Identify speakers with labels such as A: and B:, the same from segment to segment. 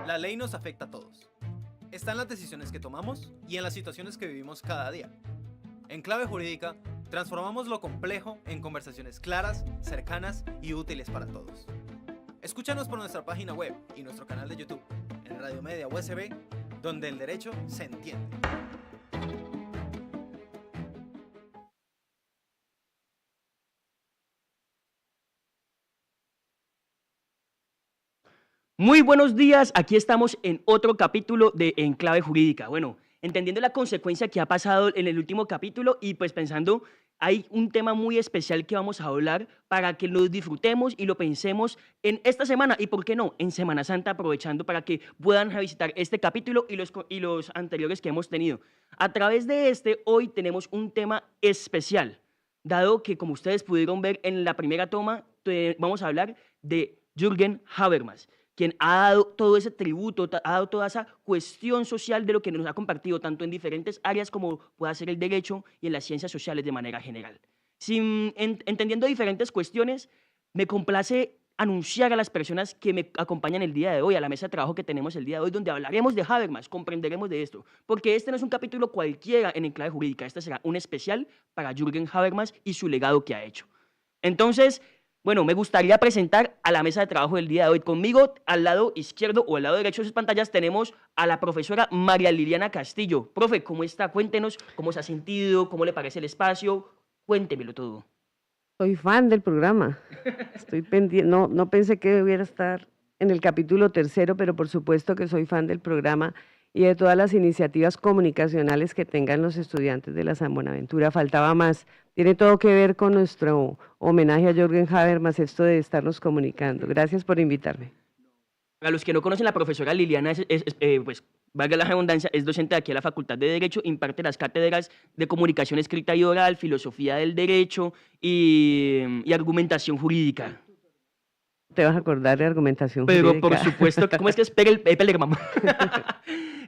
A: La ley nos afecta a todos. Está en las decisiones que tomamos y en las situaciones que vivimos cada día. En Clave Jurídica, transformamos lo complejo en conversaciones claras, cercanas y útiles para todos. Escúchanos por nuestra página web y nuestro canal de YouTube, en Radio Media USB, donde el derecho se entiende.
B: Muy buenos días, aquí estamos en otro capítulo de En Clave Jurídica. Bueno, entendiendo la consecuencia que ha pasado en el último capítulo y pues pensando, hay un tema muy especial que vamos a hablar para que lo disfrutemos y lo pensemos en esta semana y, ¿por qué no?, en Semana Santa, aprovechando para que puedan revisitar este capítulo y los anteriores que hemos tenido. A través de hoy tenemos un tema especial, dado que, como ustedes pudieron ver en la primera toma, vamos a hablar de Jürgen Habermas. quien ha dado todo ese tributo, ha dado toda esa cuestión social de lo que nos ha compartido, tanto en diferentes áreas como pueda ser el derecho y en las ciencias sociales de manera general. Entendiendo diferentes cuestiones, me complace anunciar a las personas que me acompañan el día de hoy, a la mesa de trabajo que tenemos el día de hoy, donde hablaremos de Habermas, comprenderemos de esto, porque este no es un capítulo cualquiera en Enclave Jurídica, este será un especial para Jürgen Habermas y su legado que ha hecho. Entonces, bueno, me gustaría presentar a la mesa de trabajo del día de hoy. Conmigo, al lado izquierdo o al lado derecho de sus pantallas, tenemos a la profesora María Liliana Castillo. Profe, ¿cómo está? Cuéntenos cómo se ha sentido, cómo le parece el espacio. Cuéntemelo todo.
C: Soy fan del programa. Estoy pendiente, no pensé que debiera estar en el capítulo 3, pero por supuesto que soy fan del programa y de todas las iniciativas comunicacionales que tengan los estudiantes de la San Buenaventura. Faltaba más. Tiene todo que ver con nuestro homenaje a Jürgen Habermas, esto de estarnos comunicando. Gracias por invitarme.
B: Para los que no conocen, la profesora Liliana pues, valga la redundancia, es docente de aquí a la Facultad de Derecho, imparte las cátedras de comunicación escrita y oral, filosofía del derecho y argumentación jurídica.
C: Te vas a acordar de argumentación
B: Pero
C: jurídica.
B: por supuesto, ¿cómo es que espera el Pelerman?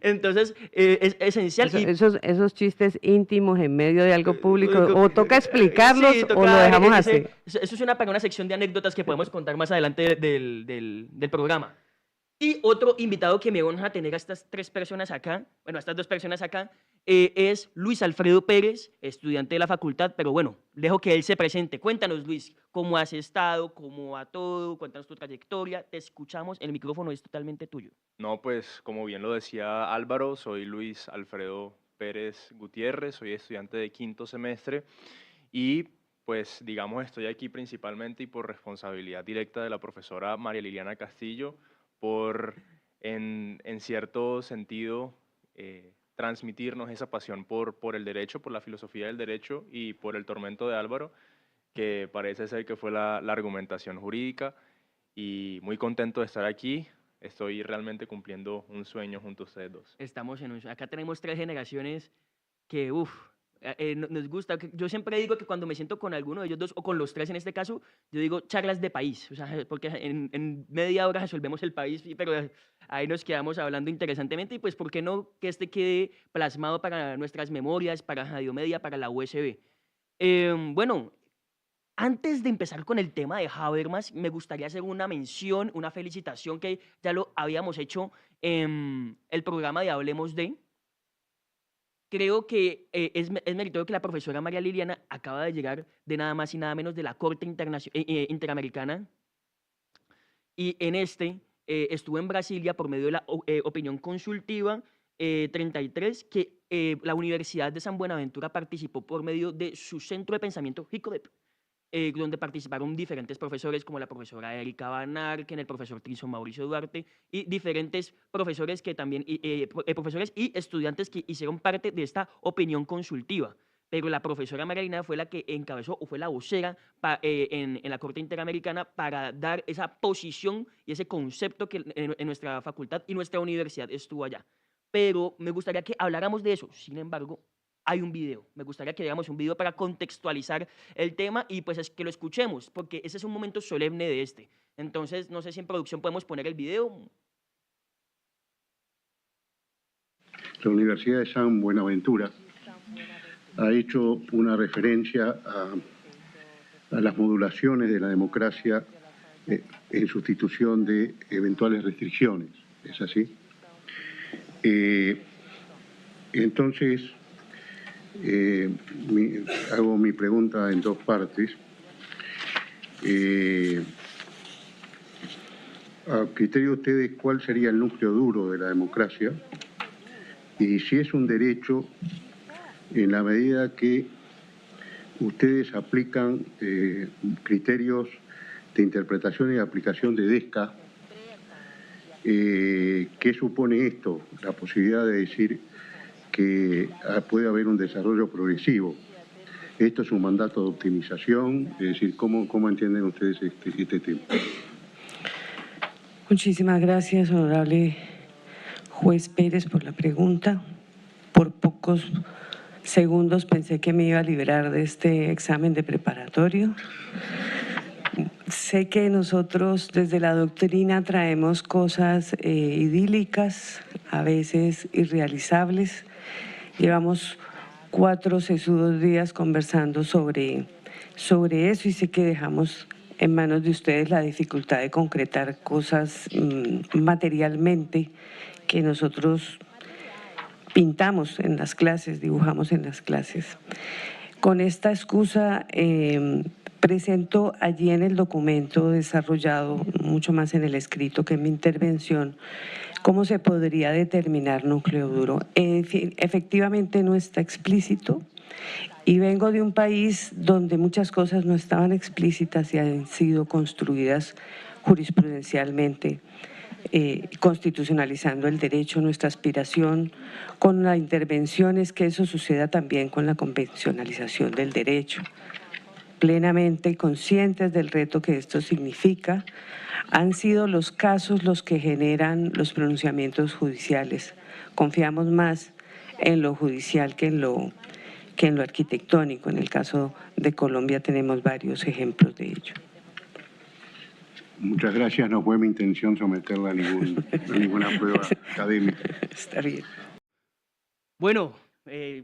B: Entonces, es esencial.
C: Esos chistes íntimos en medio de algo público, o toca explicarlos
B: sí,
C: o lo dejamos así.
B: Eso es para una sección de anécdotas que podemos contar más adelante del programa. Y otro invitado que me honra tener a estas tres personas acá, bueno, a estas dos personas acá, es Luis Alfredo Pérez, estudiante de la facultad, pero bueno, dejo que él se presente. Cuéntanos, Luis, ¿cómo has estado? ¿Cómo va todo? Cuéntanos tu trayectoria. Te escuchamos, el micrófono es totalmente tuyo.
D: No, pues como bien lo decía Álvaro, soy Luis Alfredo Pérez Gutiérrez, soy estudiante de 5º semestre y pues digamos estoy aquí principalmente y por responsabilidad directa de la profesora María Liliana Castillo, por en cierto sentido transmitirnos esa pasión por el derecho, por la filosofía del derecho y por el tormento de Álvaro, que parece ser que fue la argumentación jurídica, y muy contento de estar aquí. Estoy realmente cumpliendo un sueño junto a ustedes dos.
B: Estamos acá tenemos tres generaciones que, nos gusta. Yo siempre digo que cuando me siento con alguno de ellos dos, o con los tres en este caso, yo digo charlas de país, o sea, porque en media hora resolvemos el país, pero ahí nos quedamos hablando interesantemente y pues, ¿por qué no que este quede plasmado para nuestras memorias, para Radio Media, para la USB? Bueno, antes de empezar con el tema de Habermas, me gustaría hacer una mención, una felicitación que ya lo habíamos hecho en el programa de Hablemos de. Creo que es meritorio que la profesora María Liliana acaba de llegar de nada más y nada menos de la Corte Interamericana, y en estuvo en Brasilia por medio de la opinión consultiva 33, que la Universidad de San Buenaventura participó por medio de su centro de pensamiento HICODEP, donde participaron diferentes profesores como la profesora Erika Van Arken, el profesor Trinson Mauricio Duarte y diferentes profesores que también, profesores y estudiantes que hicieron parte de esta opinión consultiva. Pero la profesora Marilina fue la que encabezó o fue la vocera en la Corte Interamericana para dar esa posición y ese concepto que en nuestra facultad y nuestra universidad estuvo allá. Pero me gustaría que habláramos de eso. Sin embargo, hay un video. Me gustaría que hagamos un video para contextualizar el tema y pues es que lo escuchemos, porque ese es un momento solemne de este. Entonces, no sé si en producción podemos poner el video.
E: La Universidad de San Buenaventura ha hecho una referencia a las modulaciones de la democracia en sustitución de eventuales restricciones. ¿Es así? Entonces, hago mi pregunta en dos partes. A criterio de ustedes, ¿cuál sería el núcleo duro de la democracia? Y si es un derecho, en la medida que ustedes aplican criterios de interpretación y aplicación de DESCA, ¿qué supone esto? La posibilidad de decir que puede haber un desarrollo progresivo. Esto es un mandato de optimización, es decir, ¿cómo entienden ustedes este tema?
C: Muchísimas gracias, honorable juez Pérez, por la pregunta. Por pocos segundos pensé que me iba a liberar de este examen de preparatorio. sé que nosotros desde la doctrina traemos cosas idílicas, a veces irrealizables. Llevamos 4 sesudos días conversando sobre eso y sé que dejamos en manos de ustedes la dificultad de concretar cosas materialmente que nosotros pintamos en las clases, dibujamos en las clases. Con esta excusa presento allí en el documento desarrollado, mucho más en el escrito que en mi intervención, cómo se podría determinar núcleo duro. Efectivamente no está explícito y vengo de un país donde muchas cosas no estaban explícitas y han sido construidas jurisprudencialmente, constitucionalizando el derecho. Nuestra aspiración con la intervención es que eso suceda también con la convencionalización del derecho. Plenamente conscientes del reto que esto significa, han sido los casos los que generan los pronunciamientos judiciales. Confiamos más en lo judicial que en lo arquitectónico. En el caso de Colombia tenemos varios ejemplos de ello.
E: Muchas gracias. No fue mi intención someterla a ninguna prueba académica.
C: Está bien.
B: Bueno,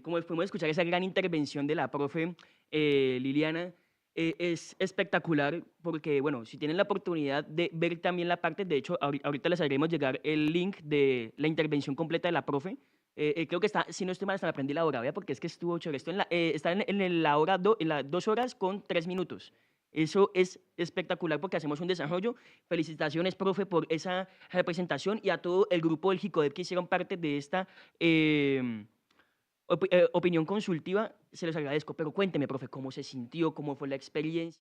B: como pudimos escuchar esa gran intervención de la profe Liliana, es espectacular porque, bueno, si tienen la oportunidad de ver también la parte, de hecho, ahorita les haremos llegar el link de la intervención completa de la profe. Creo que está, si no estoy mal, hasta me aprendí la hora, ¿vea? Porque es que estuvo chévere. Esto está en la hora, en las 2 horas con 3 minutos. Eso es espectacular porque hacemos un desarrollo. Felicitaciones, profe, por esa representación y a todo el grupo del JICODEP que hicieron parte de esta opinión consultiva. Se los agradezco, pero cuénteme, profe, ¿cómo se sintió? ¿Cómo fue la experiencia?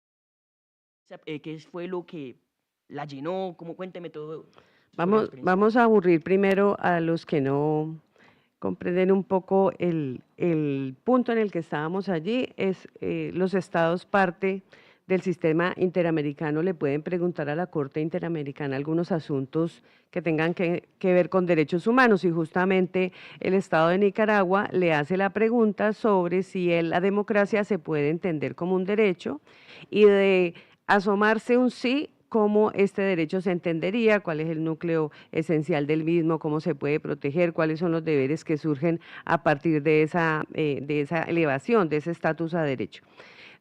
B: ¿Qué fue lo que la llenó? Cuénteme todo.
C: Vamos a aburrir primero a los que no comprenden un poco el punto en el que estábamos allí. Los estados parte del sistema interamericano le pueden preguntar a la Corte Interamericana algunos asuntos que tengan que ver con derechos humanos y justamente el Estado de Nicaragua le hace la pregunta sobre si la democracia se puede entender como un derecho y de asomarse un sí, cómo este derecho se entendería, cuál es el núcleo esencial del mismo, cómo se puede proteger, cuáles son los deberes que surgen a partir de esa elevación, de ese estatus a derecho.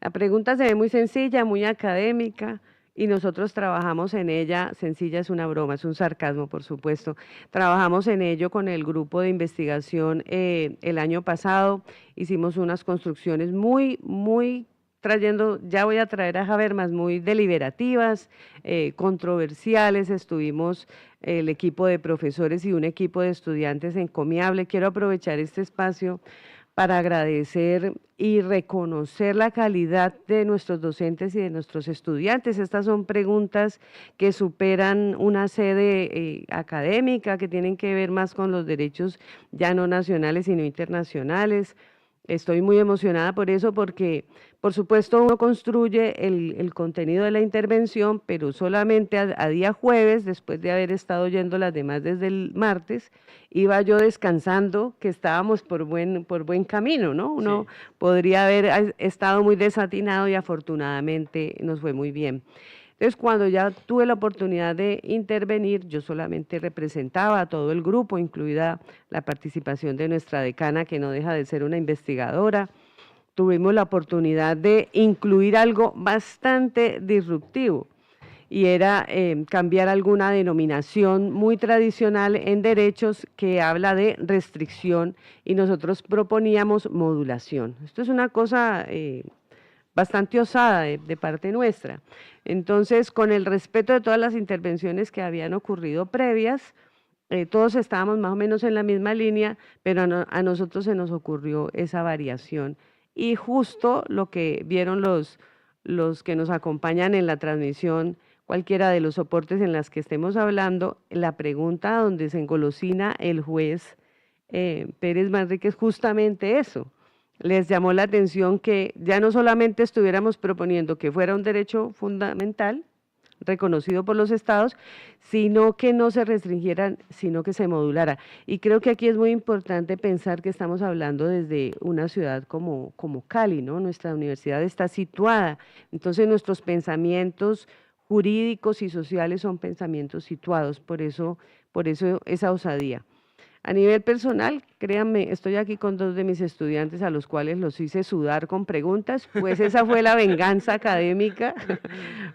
C: La pregunta se ve muy sencilla, muy académica, y nosotros trabajamos en ella. Sencilla es una broma, es un sarcasmo, por supuesto. Trabajamos en ello con el grupo de investigación el año pasado, hicimos unas construcciones muy trayendo, ya voy a traer a Habermas, muy deliberativas, controversiales. Estuvimos el equipo de profesores y un equipo de estudiantes encomiable. Quiero aprovechar este espacio para agradecer y reconocer la calidad de nuestros docentes y de nuestros estudiantes. Estas son preguntas que superan una sede académica, que tienen que ver más con los derechos ya no nacionales, sino internacionales. Estoy muy emocionada por eso porque, por supuesto, uno construye el contenido de la intervención, pero solamente a día jueves, después de haber estado oyendo las demás desde el martes, iba yo descansando, que estábamos por buen camino, ¿no? Uno podría haber estado muy desatinado y afortunadamente nos fue muy bien. Entonces, cuando ya tuve la oportunidad de intervenir, yo solamente representaba a todo el grupo, incluida la participación de nuestra decana, que no deja de ser una investigadora. Tuvimos la oportunidad de incluir algo bastante disruptivo, y era cambiar alguna denominación muy tradicional en derechos que habla de restricción, y nosotros proponíamos modulación. Esto es una cosa bastante osada de parte nuestra. Entonces, con el respeto de todas las intervenciones que habían ocurrido previas, todos estábamos más o menos en la misma línea, pero a nosotros se nos ocurrió esa variación. Y justo lo que vieron los que nos acompañan en la transmisión, cualquiera de los soportes en las que estemos hablando, la pregunta donde se engolosina el juez Pérez Manrique es justamente eso. Les llamó la atención que ya no solamente estuviéramos proponiendo que fuera un derecho fundamental, reconocido por los estados, sino que no se restringieran, sino que se modulara. Y creo que aquí es muy importante pensar que estamos hablando desde una ciudad como Cali, ¿no? Nuestra universidad está situada, entonces nuestros pensamientos jurídicos y sociales son pensamientos situados, por eso esa osadía. A nivel personal, créanme, estoy aquí con 2 de mis estudiantes a los cuales los hice sudar con preguntas, pues esa fue la venganza académica,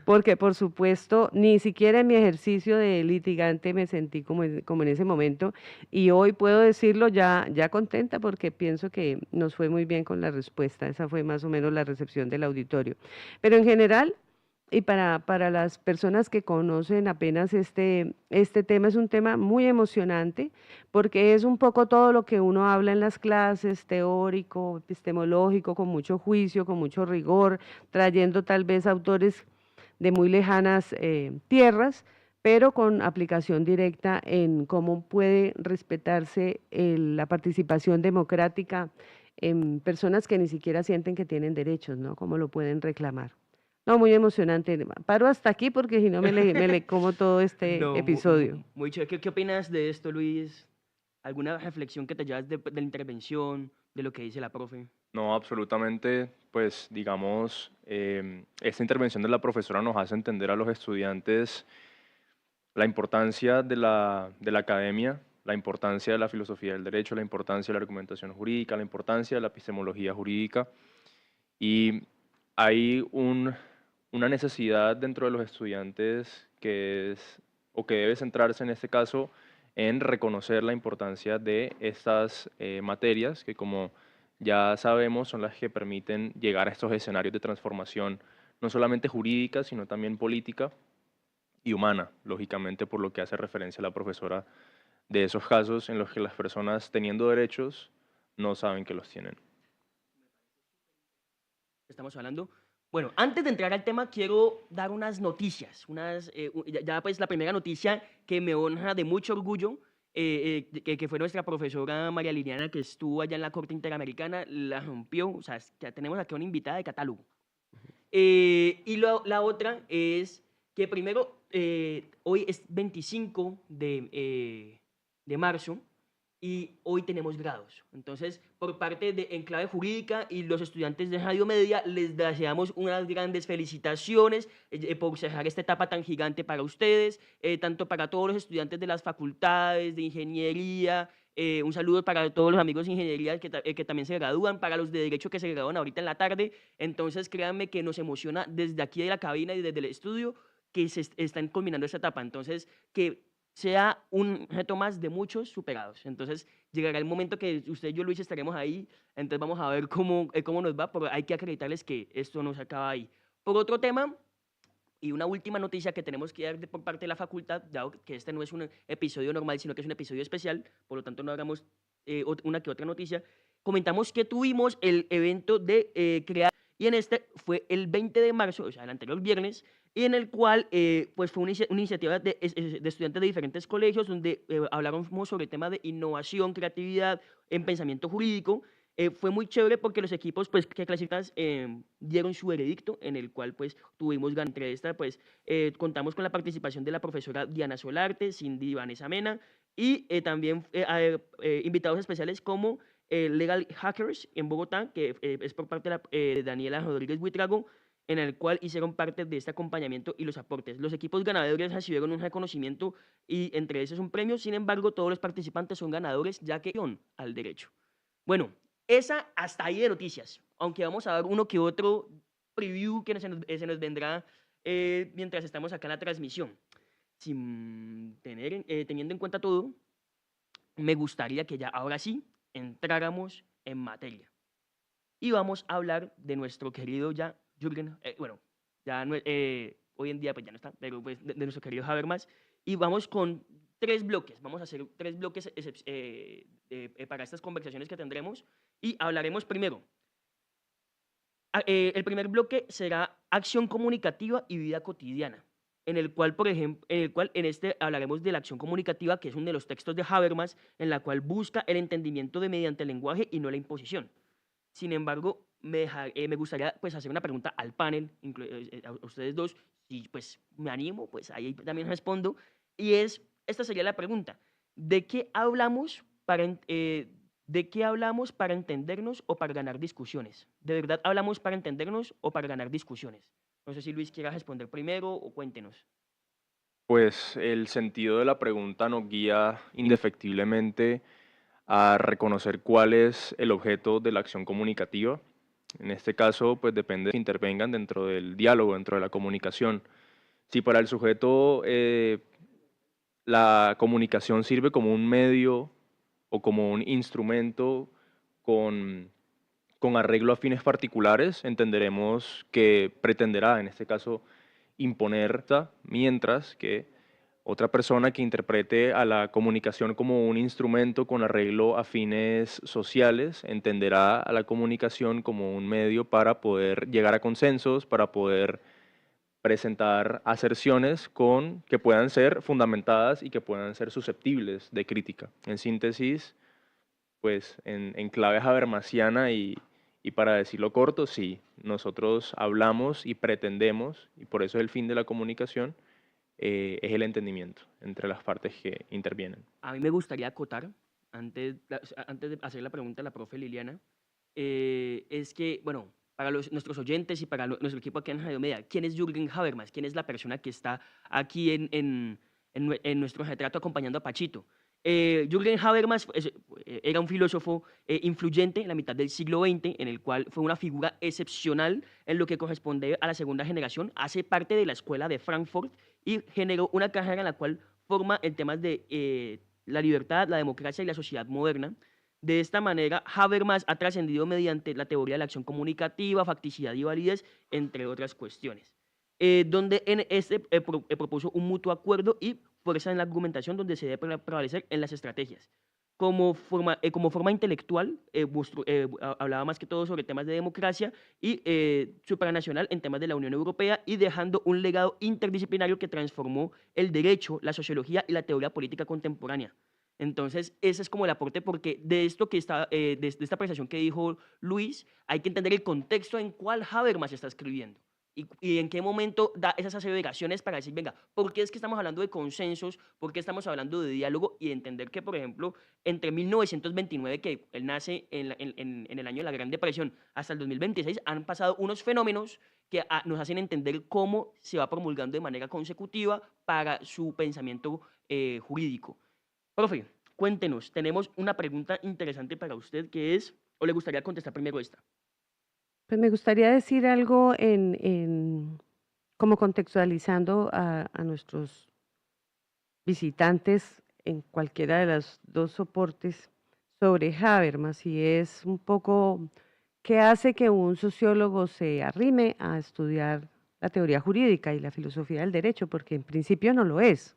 C: porque por supuesto ni siquiera en mi ejercicio de litigante me sentí como en ese momento, y hoy puedo decirlo ya contenta porque pienso que nos fue muy bien con la respuesta. Esa fue más o menos la recepción del auditorio. Pero en general, y para las personas que conocen apenas este tema, es un tema muy emocionante, porque es un poco todo lo que uno habla en las clases, teórico, epistemológico, con mucho juicio, con mucho rigor, trayendo tal vez autores de muy lejanas tierras, pero con aplicación directa en cómo puede respetarse la participación democrática en personas que ni siquiera sienten que tienen derechos, ¿no? Cómo lo pueden reclamar. No, muy emocionante. Paro hasta aquí porque si no me le como todo este
B: No,
C: episodio.
B: muy chévere. ¿Qué opinas de esto, Luis? ¿Alguna reflexión que te llevas de la intervención, de lo que dice la profe?
D: No, absolutamente, pues digamos, esta intervención de la profesora nos hace entender a los estudiantes la importancia de la academia, la importancia de la filosofía del derecho, la importancia de la argumentación jurídica, la importancia de la epistemología jurídica. Y hay una necesidad dentro de los estudiantes que es, o que debe centrarse en este caso, en reconocer la importancia de estas materias que, como ya sabemos, son las que permiten llegar a estos escenarios de transformación, no solamente jurídica, sino también política y humana, lógicamente, por lo que hace referencia la profesora, de esos casos en los que las personas teniendo derechos no saben que los tienen.
B: Estamos hablando. Bueno, antes de entrar al tema, quiero dar unas noticias. Ya pues la primera noticia que me honra de mucho orgullo, que fue nuestra profesora María Liliana, que estuvo allá en la Corte Interamericana, la rompió. O sea, ya tenemos aquí una invitada de catálogo. La otra es que primero, hoy es 25 de marzo y hoy tenemos grados. Entonces, por parte de Enclave Jurídica y los estudiantes de Radio Media, les deseamos unas grandes felicitaciones por cerrar esta etapa tan gigante para ustedes, tanto para todos los estudiantes de las facultades de ingeniería. Un saludo para todos los amigos de ingeniería que también se gradúan, para los de derecho que se gradúan ahorita en la tarde. Entonces, créanme que nos emociona desde aquí de la cabina y desde el estudio que se están culminando esta etapa. Entonces, que sea un reto más de muchos superados. Entonces, llegará el momento que usted y yo, Luis, estaremos ahí. Entonces, vamos a ver cómo nos va, pero hay que acreditarles que esto no se acaba ahí. Por otro tema, y una última noticia que tenemos que dar por parte de la facultad, dado que este no es un episodio normal, sino que es un episodio especial, por lo tanto no hagamos una que otra noticia, comentamos que tuvimos el evento de crear, y en este fue el 20 de marzo, o sea, el anterior viernes, y en el cual pues fue una iniciativa de estudiantes de diferentes colegios, donde hablamos sobre el tema de innovación, creatividad en pensamiento jurídico. Fue muy chévere porque los equipos pues, que clasificadas dieron su veredicto, en el cual pues, tuvimos entre esta, pues, contamos con la participación de la profesora Diana Solarte, Cindy Vanessa Mena, y también invitados especiales como Legal Hackers en Bogotá, que es por parte de Daniela Rodríguez Buitrago, en el cual hicieron parte de este acompañamiento y los aportes. Los equipos ganadores recibieron un reconocimiento y entre esos un premio. Sin embargo, todos los participantes son ganadores ya que son al derecho. Bueno, esa hasta ahí de noticias, aunque vamos a dar uno que otro preview que se nos vendrá mientras estamos acá en la transmisión. Teniendo en cuenta todo, me gustaría que ya ahora sí entráramos en materia. Y vamos a hablar de nuestro querido ya Jürgen, hoy en día pues ya no está, pero pues de nuestro querido Habermas. Y vamos con 3 bloques, vamos a hacer 3 bloques para estas conversaciones que tendremos. Y hablaremos primero. El primer bloque será acción comunicativa y vida cotidiana, en el cual, por ejemplo, en este hablaremos de la acción comunicativa, que es uno de los textos de Habermas, en la cual busca el entendimiento mediante el lenguaje y no la imposición. Sin embargo, me gustaría pues, hacer una pregunta al panel, a ustedes dos, y pues me animo, pues ahí también respondo, y esta sería la pregunta: ¿de qué hablamos para entendernos o para ganar discusiones? ¿De verdad hablamos para entendernos o para ganar discusiones? No sé si Luis quiera responder primero o cuéntenos.
D: Pues el sentido de la pregunta nos guía indefectiblemente a reconocer cuál es el objeto de la acción comunicativa. En este caso, pues depende de que intervengan dentro del diálogo, dentro de la comunicación. Si para el sujeto la comunicación sirve como un medio o como un instrumento con, con arreglo a fines particulares, entenderemos que pretenderá, en este caso, imponer, mientras que otra persona que interprete a la comunicación como un instrumento con arreglo a fines sociales entenderá a la comunicación como un medio para poder llegar a consensos, para poder presentar aserciones que puedan ser fundamentadas y que puedan ser susceptibles de crítica. En síntesis, pues en clave habermasiana y para decirlo corto, sí, nosotros hablamos y pretendemos, y por eso es el fin de la comunicación, es el entendimiento entre las partes que intervienen.
B: A mí me gustaría acotar, antes de hacer la pregunta a la profe Liliana, es que, bueno, para nuestros oyentes y para nuestro equipo aquí en Radio Media, ¿quién es Jürgen Habermas? ¿Quién es la persona que está aquí en nuestro retrato acompañando a Pachito? Jürgen Habermas era un filósofo influyente en la mitad del siglo XX, en el cual fue una figura excepcional en lo que corresponde a la segunda generación, hace parte de la escuela de Frankfurt y generó una carrera en la cual forma en temas de la libertad, la democracia y la sociedad moderna. De esta manera, Habermas ha trascendido mediante la teoría de la acción comunicativa, facticidad y validez, entre otras cuestiones. Donde en este propuso un mutuo acuerdo y fuerza en la argumentación donde se debe prevalecer en las estrategias. Como forma intelectual, hablaba más que todo sobre temas de democracia y supranacional en temas de la Unión Europea y dejando un legado interdisciplinario que transformó el derecho, la sociología y la teoría política contemporánea. Entonces, ese es como el aporte, porque de esto que está, de esta apreciación que dijo Luis, hay que entender el contexto en cuál Habermas está escribiendo. Y en qué momento da esas aseveraciones para decir, venga, ¿por qué es que estamos hablando de consensos? ¿Por qué estamos hablando de diálogo? Y entender que, por ejemplo, entre 1929, que él nace en el año de la Gran Depresión, hasta el 2026, han pasado unos fenómenos que nos hacen entender cómo se va promulgando de manera consecutiva para su pensamiento jurídico. Profe, cuéntenos, tenemos una pregunta interesante para usted que es, o le gustaría contestar primero esta.
C: Pues me gustaría decir algo como contextualizando a nuestros visitantes en cualquiera de los dos soportes sobre Habermas, y es un poco qué hace que un sociólogo se arrime a estudiar la teoría jurídica y la filosofía del derecho, porque en principio no lo es.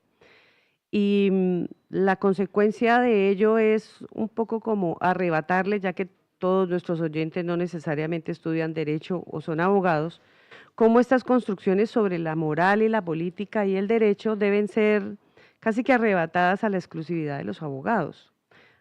C: Y la consecuencia de ello es un poco como arrebatarle, ya que todos nuestros oyentes no necesariamente estudian derecho o son abogados, cómo estas construcciones sobre la moral y la política y el derecho deben ser casi que arrebatadas a la exclusividad de los abogados.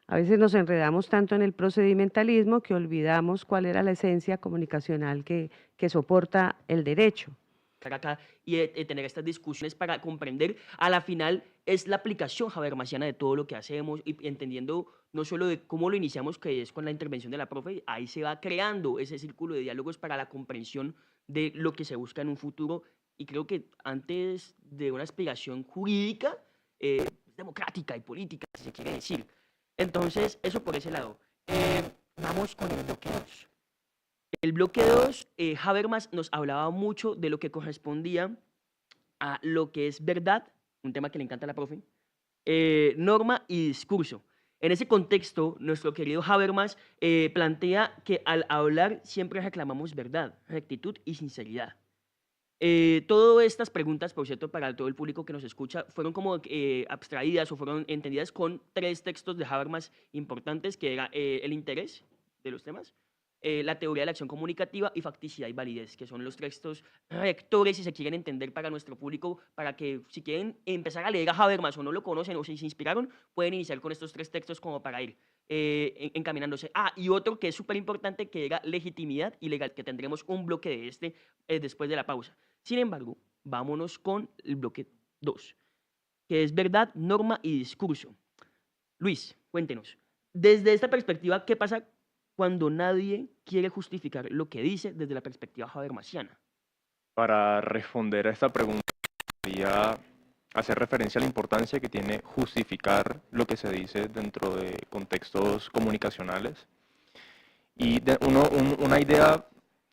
C: A veces nos enredamos tanto en el procedimentalismo que olvidamos cuál era la esencia comunicacional que soporta el derecho.
B: Acá y tener estas discusiones para comprender, a la final es la aplicación habermasiana de todo lo que hacemos y entendiendo no solo de cómo lo iniciamos, que es con la intervención de la profe, ahí se va creando ese círculo de diálogos para la comprensión de lo que se busca en un futuro, y creo que antes de una aspiración jurídica, democrática y política, si se quiere decir. Entonces, eso por ese lado. Vamos con el bloque 2. El bloque 2, Habermas nos hablaba mucho de lo que correspondía a lo que es verdad, un tema que le encanta a la profe, norma y discurso. En ese contexto, nuestro querido Habermas plantea que al hablar siempre reclamamos verdad, rectitud y sinceridad. Todas estas preguntas, por cierto, para todo el público que nos escucha, fueron como abstraídas o fueron entendidas con 3 textos de Habermas importantes, que era el interés de los temas, la teoría de la acción comunicativa y facticidad y validez, que son los textos rectores, si se quieren entender, para nuestro público, para que si quieren empezar a leer a Habermas o no lo conocen o si se inspiraron, pueden iniciar con estos 3 textos como para ir encaminándose. Y otro que es súper importante, que era legitimidad y legal, que tendremos un bloque de después de la pausa. Sin embargo, vámonos con el bloque 2, que es verdad, norma y discurso. Luis, cuéntenos, desde esta perspectiva, ¿qué pasa cuando nadie quiere justificar lo que dice desde la perspectiva habermasiana?
D: Para responder a esta pregunta, quería hacer referencia a la importancia que tiene justificar lo que se dice dentro de contextos comunicacionales. Y una idea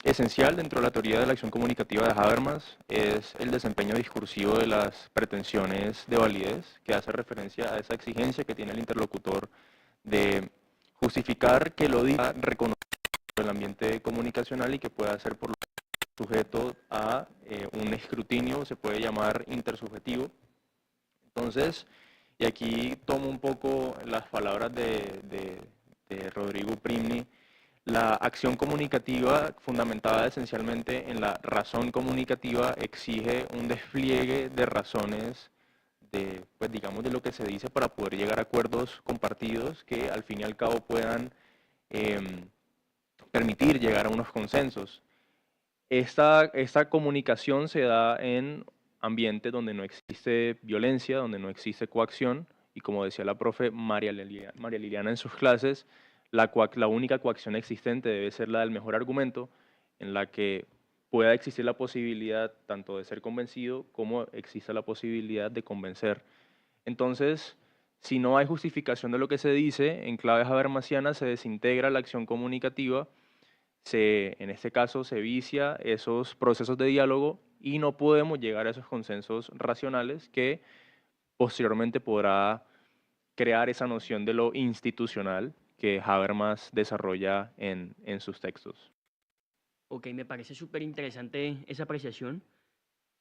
D: esencial dentro de la teoría de la acción comunicativa de Habermas es el desempeño discursivo de las pretensiones de validez, que hace referencia a esa exigencia que tiene el interlocutor de justificar que lo diga reconocido en el ambiente comunicacional y que pueda ser por lo sujeto a un escrutinio, se puede llamar intersubjetivo. Entonces, y aquí tomo un poco las palabras de Rodrigo Primni, la acción comunicativa, fundamentada esencialmente en la razón comunicativa, exige un despliegue de razones, pues digamos, de lo que se dice para poder llegar a acuerdos compartidos que al fin y al cabo puedan permitir llegar a unos consensos. Esta comunicación se da en ambientes donde no existe violencia, donde no existe coacción, y como decía la profe María Liliana en sus clases, la única coacción existente debe ser la del mejor argumento, en la que pueda existir la posibilidad tanto de ser convencido como exista la posibilidad de convencer. Entonces, si no hay justificación de lo que se dice, en clave habermasiana se desintegra la acción comunicativa, en este caso se vicia esos procesos de diálogo y no podemos llegar a esos consensos racionales que posteriormente podrá crear esa noción de lo institucional que Habermas desarrolla en sus textos.
B: Ok, me parece súper interesante esa apreciación.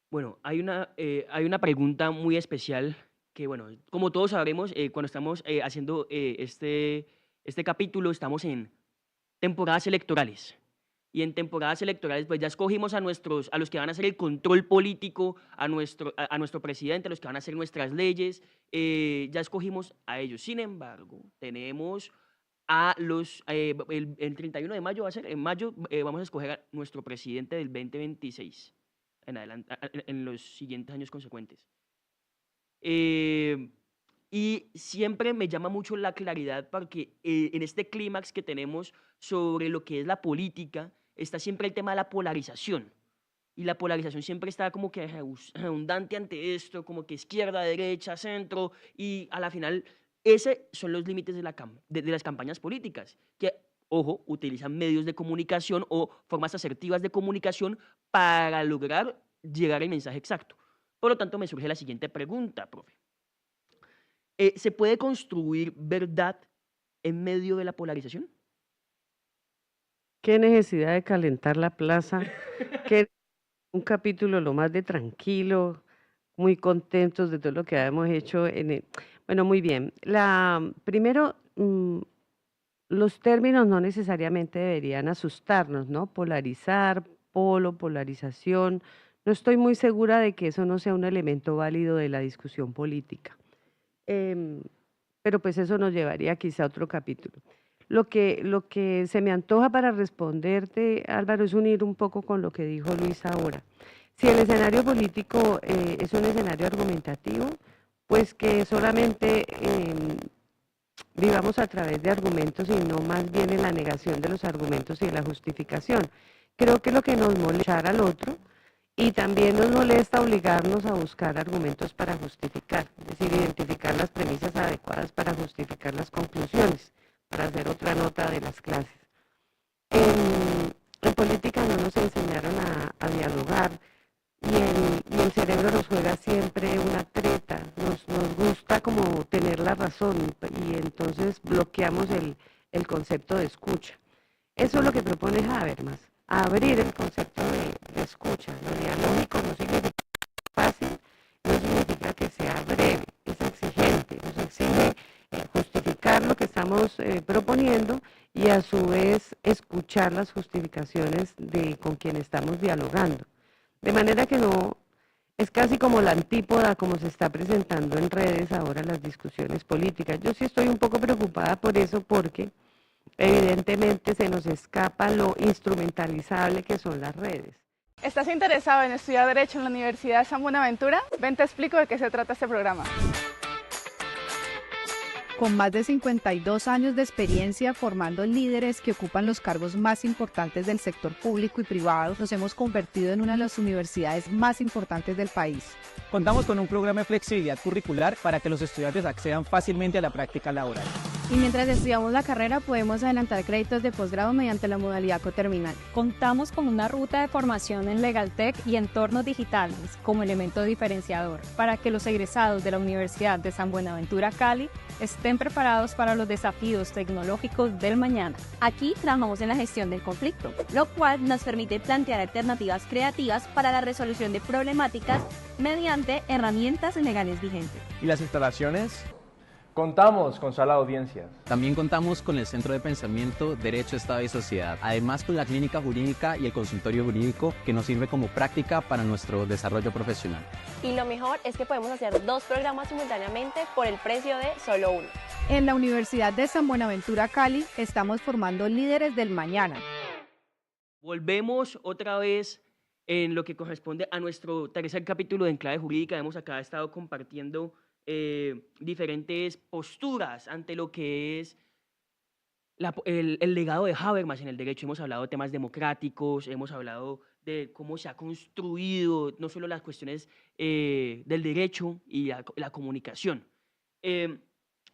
B: Bueno, hay una pregunta muy especial que, bueno, como todos sabremos, cuando estamos haciendo este capítulo, estamos en temporadas electorales. Y en temporadas electorales, pues ya escogimos a los que van a hacer el control político, a nuestro presidente, a los que van a hacer nuestras leyes, ya escogimos a ellos. Sin embargo, tenemos a el 31 de mayo va a ser, en mayo vamos a escoger a nuestro presidente del 2026, en adelante, en los siguientes años consecuentes. Y siempre me llama mucho la claridad porque en este clímax que tenemos sobre lo que es la política, está siempre el tema de la polarización. Y la polarización siempre está como que redundante ante esto, como que izquierda, derecha, centro, y a la final, esos son los límites de las campañas políticas, que, ojo, utilizan medios de comunicación o formas asertivas de comunicación para lograr llegar al mensaje exacto. Por lo tanto, me surge la siguiente pregunta, profe. ¿Se puede construir verdad en medio de la polarización?
C: Qué necesidad de calentar la plaza, que un capítulo lo más de tranquilo, muy contentos de todo lo que hemos hecho. Bueno, muy bien. Primero, los términos no necesariamente deberían asustarnos, ¿no? Polarizar, polarización. No estoy muy segura de que eso no sea un elemento válido de la discusión política. Pero pues eso nos llevaría quizá a otro capítulo. Lo que se me antoja para responderte, Álvaro, es unir un poco con lo que dijo Luis ahora. Si el escenario político es un escenario argumentativo, pues que solamente vivamos a través de argumentos y no más bien en la negación de los argumentos y la justificación. Creo que lo que nos molesta al otro y también nos molesta obligarnos a buscar argumentos para justificar, es decir, identificar las premisas adecuadas para justificar las conclusiones, para hacer otra nota de las clases. En política no nos enseñaron a dialogar y el cerebro nos juega siempre una treta, nos gusta como tener la razón y entonces bloqueamos el concepto de escucha. Eso es lo que propone Habermas, abrir el concepto de escucha. Lo dialógico no significa fácil, no significa que sea breve, es exigente, nos exige justificar lo que estamos proponiendo y a su vez escuchar las justificaciones con quien estamos dialogando. De manera que no, es casi como la antípoda como se está presentando en redes ahora las discusiones políticas. Yo sí estoy un poco preocupada por eso porque evidentemente se nos escapa lo instrumentalizable que son las redes.
F: ¿Estás interesado en estudiar Derecho en la Universidad San Buenaventura? Ven, te explico de qué se trata este programa.
G: Con más de 52 años de experiencia formando líderes que ocupan los cargos más importantes del sector público y privado, nos hemos convertido en una de las universidades más importantes del país.
H: Contamos con un programa de flexibilidad curricular para que los estudiantes accedan fácilmente a la práctica laboral.
I: Y mientras estudiamos la carrera podemos adelantar créditos de posgrado mediante la modalidad coterminal.
J: Contamos con una ruta de formación en LegalTech y entornos digitales como elemento diferenciador para que los egresados de la Universidad de San Buenaventura Cali estén preparados para los desafíos tecnológicos del mañana.
K: Aquí trabajamos en la gestión del conflicto, lo cual nos permite plantear alternativas creativas para la resolución de problemáticas mediante herramientas legales vigentes.
H: ¿Y las instalaciones?
D: Contamos con sala de audiencias.
L: También contamos con el Centro de Pensamiento, Derecho, Estado y Sociedad, además con la Clínica Jurídica y el Consultorio Jurídico que nos sirve como práctica para nuestro desarrollo profesional.
K: Y lo mejor es que podemos hacer 2 programas simultáneamente por el precio de solo uno.
G: En la Universidad de San Buenaventura Cali estamos formando líderes del mañana.
B: Volvemos otra vez en lo que corresponde a nuestro tercer capítulo de Enclave Jurídica. Hemos acá estado compartiendo diferentes posturas ante lo que es el legado de Habermas en el derecho. Hemos hablado de temas democráticos, hemos hablado de cómo se ha construido no solo las cuestiones del derecho y la comunicación.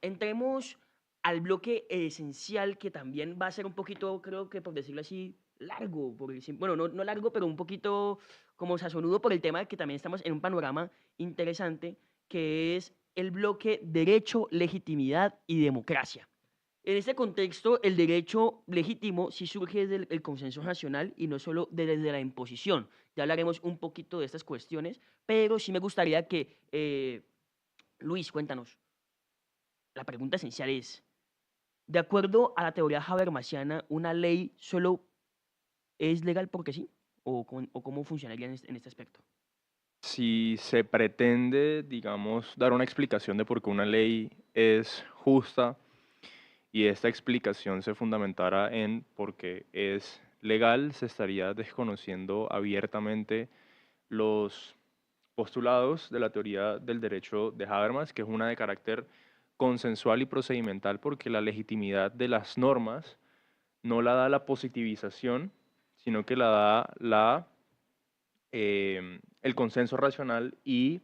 B: Entremos al bloque esencial que también va a ser un poquito, creo que por decirlo así, largo, bueno, no largo, pero un poquito como sazonudo por el tema de que también estamos en un panorama interesante, que es el bloque derecho, legitimidad y democracia. En este contexto, el derecho legítimo sí surge desde el consenso nacional y no solo desde la imposición. Ya hablaremos un poquito de estas cuestiones, pero sí me gustaría que, Luis, cuéntanos. La pregunta esencial es, de acuerdo a la teoría habermasiana, ¿una ley solo es legal porque sí? ¿O cómo funcionaría en este aspecto?
D: Si se pretende, digamos, dar una explicación de por qué una ley es justa y esta explicación se fundamentara en por qué es legal, se estaría desconociendo abiertamente los postulados de la teoría del derecho de Habermas, que es una de carácter consensual y procedimental, porque la legitimidad de las normas no la da la positivización, sino que la da el consenso racional y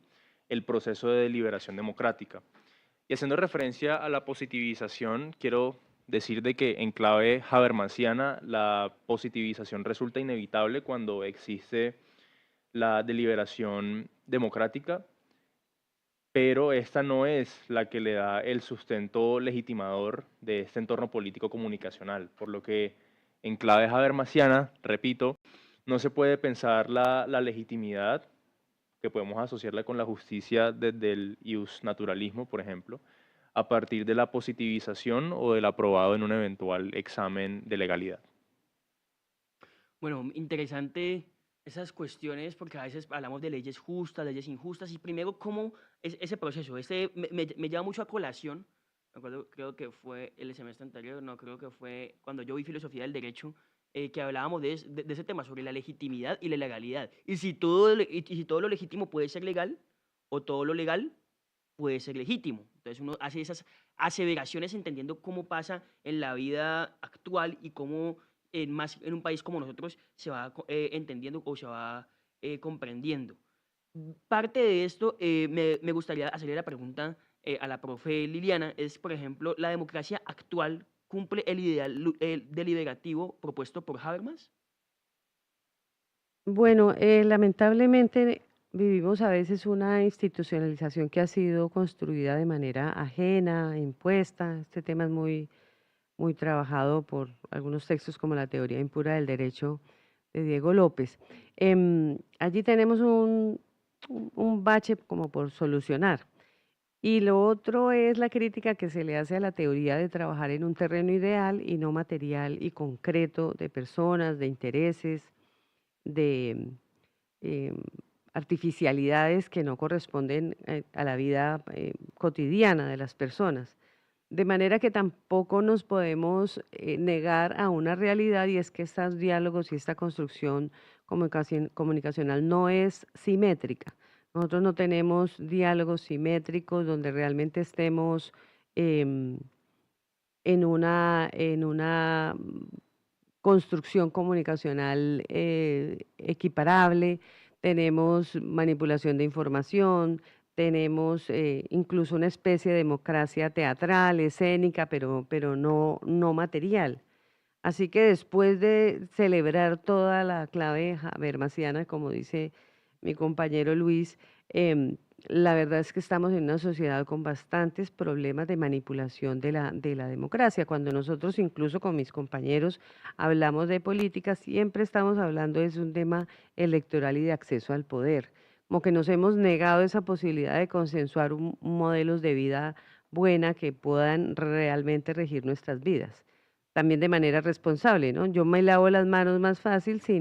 D: el proceso de deliberación democrática. Y haciendo referencia a la positivización, quiero decir de que en clave habermasiana la positivización resulta inevitable cuando existe la deliberación democrática, pero esta no es la que le da el sustento legitimador de este entorno político comunicacional, por lo que en clave habermasiana, repito, no se puede pensar la legitimidad, que podemos asociarla con la justicia desde el iusnaturalismo, por ejemplo, a partir de la positivización o del aprobado en un eventual examen de legalidad.
B: Bueno, interesante esas cuestiones, porque a veces hablamos de leyes justas, leyes injustas, y primero, ¿cómo es ese proceso? Me llama mucho a colación, me acuerdo, creo que fue el semestre anterior, no, creo que fue cuando yo vi filosofía del derecho, que hablábamos de ese tema, sobre la legitimidad y la legalidad. Y si todo lo legítimo puede ser legal, o todo lo legal puede ser legítimo. Entonces uno hace esas aseveraciones entendiendo cómo pasa en la vida actual y cómo en un país como nosotros se va entendiendo o se va comprendiendo. Parte de esto, me gustaría hacerle la pregunta a la profe Liliana, es, por ejemplo, ¿la democracia actual cumple el ideal deliberativo propuesto por Habermas?
C: Bueno, lamentablemente vivimos a veces una institucionalización que ha sido construida de manera ajena, impuesta. Este tema es muy trabajado por algunos textos como la teoría impura del derecho de Diego López. Allí tenemos un bache como por solucionar. Y lo otro es la crítica que se le hace a la teoría de trabajar en un terreno ideal y no material y concreto de personas, de intereses, de artificialidades que no corresponden a la vida cotidiana de las personas. De manera que tampoco nos podemos negar a una realidad, y es que estos diálogos y esta construcción comunicacional no es simétrica. Nosotros no tenemos diálogos simétricos donde realmente estemos em, en una construcción comunicacional equiparable, tenemos manipulación de información, tenemos incluso una especie de democracia teatral, escénica, pero no material. Así que después de celebrar toda la clave habermasiana, como dice mi compañero Luis, la verdad es que estamos en una sociedad con bastantes problemas de manipulación de la democracia. Cuando nosotros, incluso con mis compañeros, hablamos de política, siempre estamos hablando de un tema electoral y de acceso al poder. Como que nos hemos negado esa posibilidad de consensuar modelos de vida buena que puedan realmente regir nuestras vidas también de manera responsable, ¿no? Yo me lavo las manos más fácil si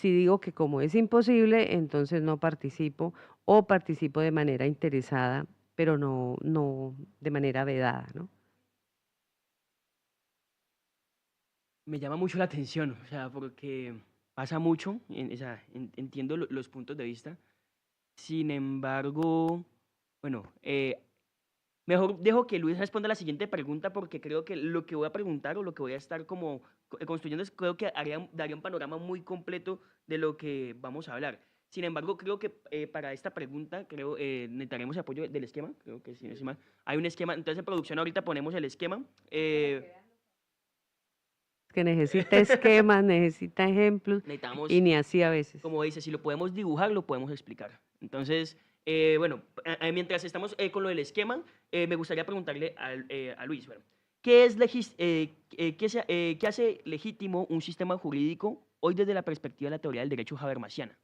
C: digo que como es imposible, entonces no participo o participo de manera interesada, pero no de manera vedada, ¿no?
B: Me llama mucho la atención, o sea, porque pasa mucho, o sea, entiendo los puntos de vista. Sin embargo, bueno, mejor dejo que Luis responda la siguiente pregunta porque creo que lo que voy a preguntar o lo que voy a estar como construyendo creo que daría un panorama muy completo de lo que vamos a hablar. Sin embargo, creo que para esta pregunta necesitaremos apoyo del esquema, creo que si no estoy mal. Hay un esquema, entonces en producción ahorita ponemos el esquema.
C: Que necesita esquemas, necesita ejemplos y ni así a veces.
B: Como dice, si lo podemos dibujar, lo podemos explicar. Entonces, bueno, mientras estamos con lo del esquema, me gustaría preguntarle a Luis, bueno, ¿qué hace legítimo un sistema jurídico hoy desde la perspectiva de la teoría del derecho habermasiana?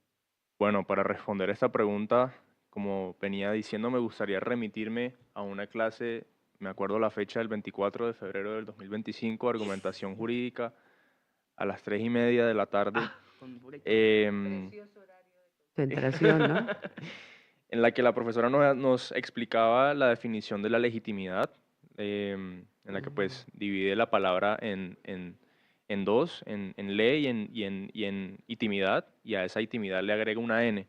D: Bueno, para responder esta pregunta, como venía diciendo, me gustaría remitirme a una clase, me acuerdo la fecha del 24 de febrero del 2025, argumentación jurídica, a las 3:30 de la tarde.
C: Concentración, ¿no?
D: En la que la profesora nos explicaba la definición de la legitimidad, en la que pues divide la palabra en dos, en ley y en intimidad, y a esa intimidad le agrega una N.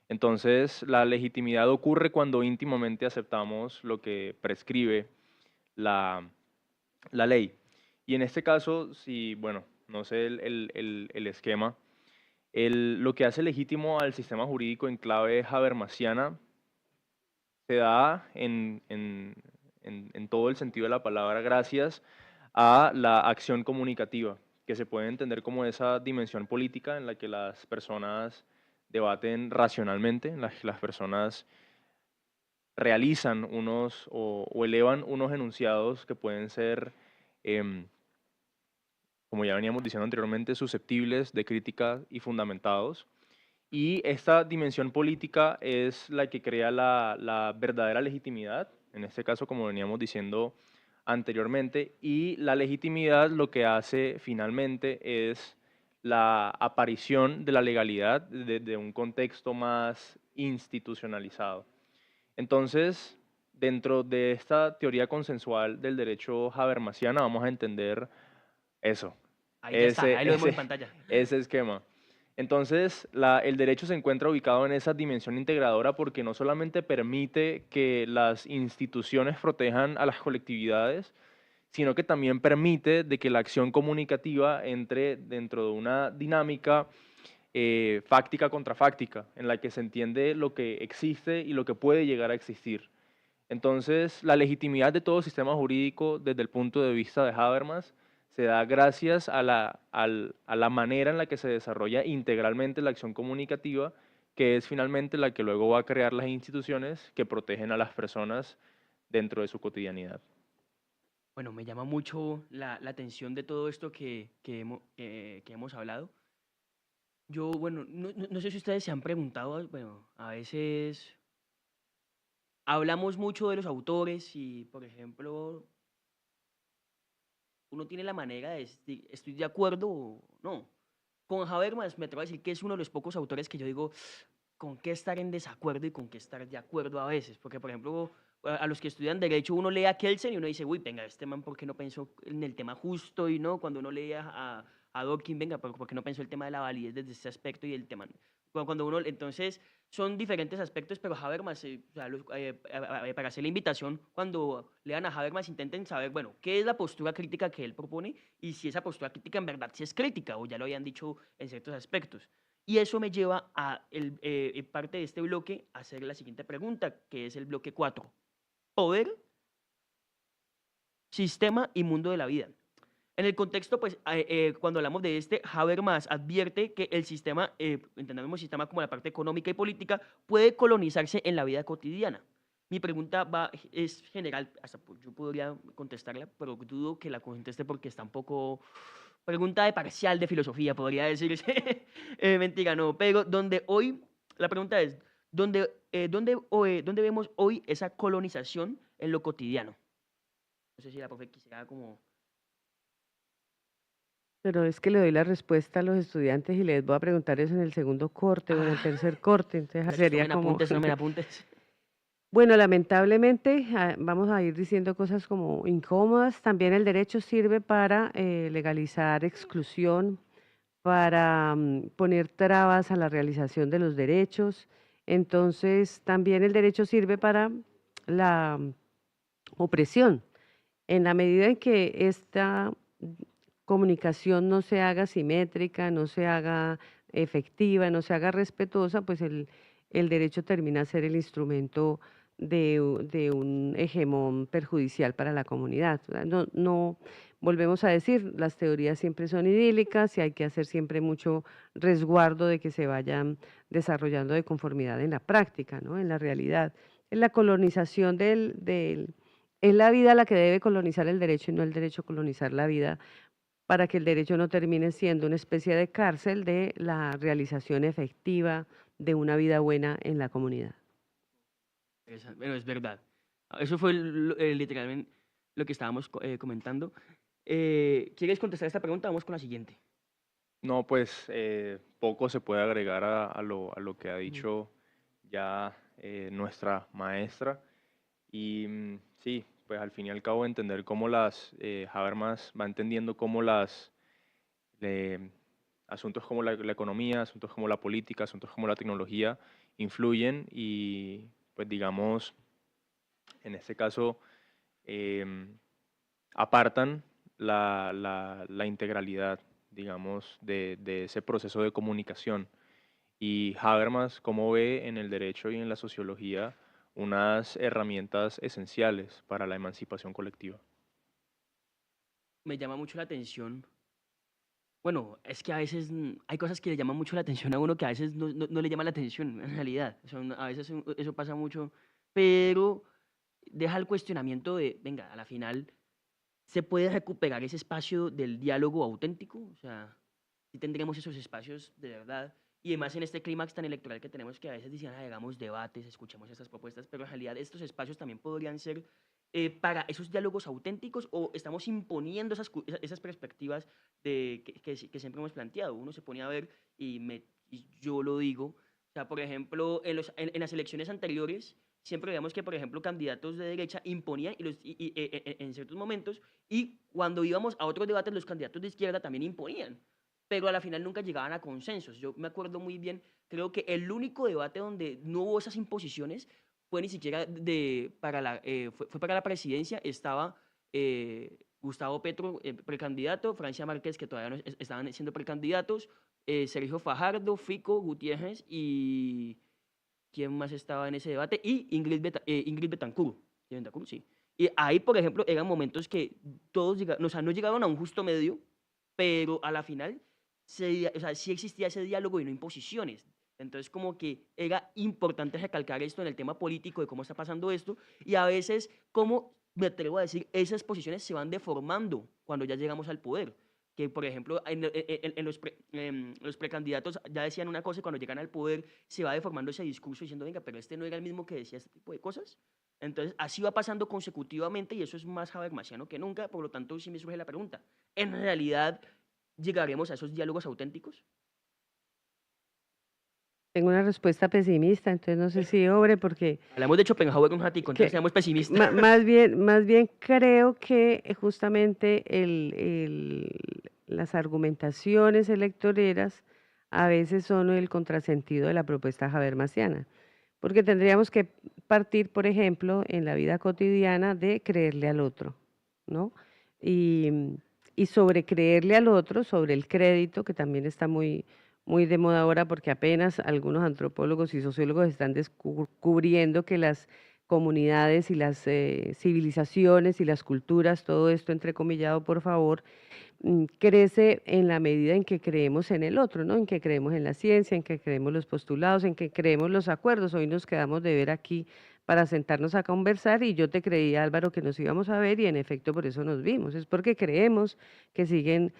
D: Entonces, la legitimidad ocurre cuando íntimamente aceptamos lo que prescribe la ley. Y en este caso, si, bueno, no sé el esquema, lo que hace legítimo al sistema jurídico en clave habermasiana se da en todo el sentido de la palabra gracias a la acción comunicativa, que se puede entender como esa dimensión política en la que las personas debaten racionalmente, en la que las personas realizan o elevan unos enunciados que pueden ser, como ya veníamos diciendo anteriormente, susceptibles de crítica y fundamentados. Y esta dimensión política es la que crea la verdadera legitimidad, en este caso, como veníamos diciendo anteriormente, y la legitimidad lo que hace finalmente es la aparición de la legalidad de un contexto más institucionalizado. Entonces, dentro de esta teoría consensual del derecho habermasiana, vamos a entender eso.
B: Ahí está, ahí lo vemos en pantalla.
D: Ese esquema. Entonces, el derecho se encuentra ubicado en esa dimensión integradora porque no solamente permite que las instituciones protejan a las colectividades, sino que también permite de que la acción comunicativa entre dentro de una dinámica fáctica contra fáctica, en la que se entiende lo que existe y lo que puede llegar a existir. Entonces, la legitimidad de todo sistema jurídico desde el punto de vista de Habermas se da gracias a la manera en la que se desarrolla integralmente la acción comunicativa, que es finalmente la que luego va a crear las instituciones que protegen a las personas dentro de su cotidianidad.
B: Bueno, me llama mucho la atención de todo esto que hemos hablado. Yo, bueno, no sé si ustedes se han preguntado, bueno, a veces hablamos mucho de los autores y, por ejemplo, uno tiene la manera de estoy de acuerdo o no. Con Habermas me atrevo a decir que es uno de los pocos autores que yo digo con qué estar en desacuerdo y con qué estar de acuerdo a veces. Porque, por ejemplo, a los que estudian Derecho, uno lee a Kelsen y uno dice, uy, venga, este man, ¿por qué no pensó en el tema justo? Y no, cuando uno lee a Dworkin, venga, ¿por qué no pensó el tema de la validez desde ese aspecto y el tema? Cuando uno, entonces, son diferentes aspectos, pero Habermas, o sea, para hacer la invitación, cuando lean a Habermas, intenten saber, bueno, qué es la postura crítica que él propone y si esa postura crítica en verdad sí es crítica o ya lo habían dicho en ciertos aspectos. Y eso me lleva a parte de este bloque a hacer la siguiente pregunta, que es el bloque 4. Poder, sistema y mundo de la vida. En el contexto, pues, cuando hablamos de Habermas advierte que el sistema, entendemos el sistema como la parte económica y política, puede colonizarse en la vida cotidiana. Mi pregunta es general, hasta yo podría contestarla, pero dudo que la conteste porque está un poco... Pregunta de parcial de filosofía, podría decirse. Mentira, no. Pero la pregunta es, ¿dónde vemos hoy esa colonización en lo cotidiano? No sé si la profe quisiera como...
C: Pero es que le doy la respuesta a los estudiantes y les voy a preguntar eso en el segundo corte o en el tercer corte, entonces sería como...
B: No me apuntes.
C: Bueno, lamentablemente vamos a ir diciendo cosas como incómodas. También el derecho sirve para legalizar exclusión, para poner trabas a la realización de los derechos. Entonces, también el derecho sirve para la opresión. En la medida en que esta comunicación no se haga simétrica, no se haga efectiva, no se haga respetuosa, pues el derecho termina a ser el instrumento de un hegemón perjudicial para la comunidad. No, volvemos a decir, las teorías siempre son idílicas y hay que hacer siempre mucho resguardo de que se vayan desarrollando de conformidad en la práctica, ¿no? En la realidad. En la colonización es la vida la que debe colonizar el derecho y no el derecho colonizar la vida, para que el derecho no termine siendo una especie de cárcel de la realización efectiva de una vida buena en la comunidad.
B: Bueno, es verdad. Eso fue literalmente lo que estábamos comentando. ¿Quieres contestar esta pregunta? Vamos con la siguiente.
D: No, pues poco se puede agregar a lo que ha dicho ya nuestra maestra. Y sí, pues al fin y al cabo entender cómo Habermas va entendiendo cómo asuntos como la economía, asuntos como la política, asuntos como la tecnología influyen y pues digamos, en este caso, apartan la integralidad, digamos, de ese proceso de comunicación. Y Habermas, ¿cómo ve en el derecho y en la sociología unas herramientas esenciales para la emancipación colectiva?
B: Me llama mucho la atención. Bueno, es que a veces hay cosas que le llaman mucho la atención a uno que a veces no le llama la atención, en realidad. A veces eso pasa mucho, pero deja el cuestionamiento de, venga, a la final, ¿se puede recuperar ese espacio del diálogo auténtico? O sea, si tendremos esos espacios de verdad. Y además en este clímax tan electoral que tenemos, que a veces dicen, hagamos debates, escuchemos estas propuestas, pero en realidad estos espacios también podrían ser para esos diálogos auténticos, o estamos imponiendo esas perspectivas que siempre hemos planteado. Uno se pone a ver, y yo lo digo, o sea, por ejemplo, en las elecciones anteriores, siempre veíamos que, por ejemplo, candidatos de derecha imponían en ciertos momentos, y cuando íbamos a otros debates, los candidatos de izquierda también imponían, pero a la final nunca llegaban a consensos. Yo me acuerdo muy bien, creo que el único debate donde no hubo esas imposiciones fue ni siquiera fue para la presidencia. Estaba Gustavo Petro, precandidato, Francia Márquez, que todavía no estaban siendo precandidatos, Sergio Fajardo, Fico, Gutiérrez y... ¿quién más estaba en ese debate? Y Ingrid Betancourt, sí. Y ahí, por ejemplo, eran momentos que todos no llegaron a un justo medio, pero a la final sí existía ese diálogo y no imposiciones. Entonces, como que era importante recalcar esto en el tema político de cómo está pasando esto, y a veces, como me atrevo a decir, esas posiciones se van deformando cuando ya llegamos al poder. Que, por ejemplo, los precandidatos ya decían una cosa y cuando llegan al poder se va deformando ese discurso diciendo, venga, pero este no era el mismo que decía este tipo de cosas. Entonces, así va pasando consecutivamente y eso es más habermasiano que nunca. Por lo tanto, sí me surge la pregunta, ¿en realidad llegaremos a esos diálogos auténticos?
C: Tengo una respuesta pesimista, entonces no sé si obre porque...
B: Hablamos de Schopenhauer un ratico, entonces seamos pesimistas.
C: Más bien creo que justamente las argumentaciones electoreras a veces son el contrasentido de la propuesta habermasiana, porque tendríamos que partir, por ejemplo, en la vida cotidiana de creerle al otro, ¿no? Y, y sobre creerle al otro, sobre el crédito, que también está muy, muy de moda ahora, porque apenas algunos antropólogos y sociólogos están descubriendo que las comunidades y las civilizaciones y las culturas, todo esto entrecomillado, por favor, crece en la medida en que creemos en el otro, ¿no? En que creemos en la ciencia, en que creemos los postulados, en que creemos los acuerdos. Hoy nos quedamos de ver aquí para sentarnos a conversar y yo te creía, Álvaro, que nos íbamos a ver y en efecto por eso nos vimos. Es porque creemos que siguen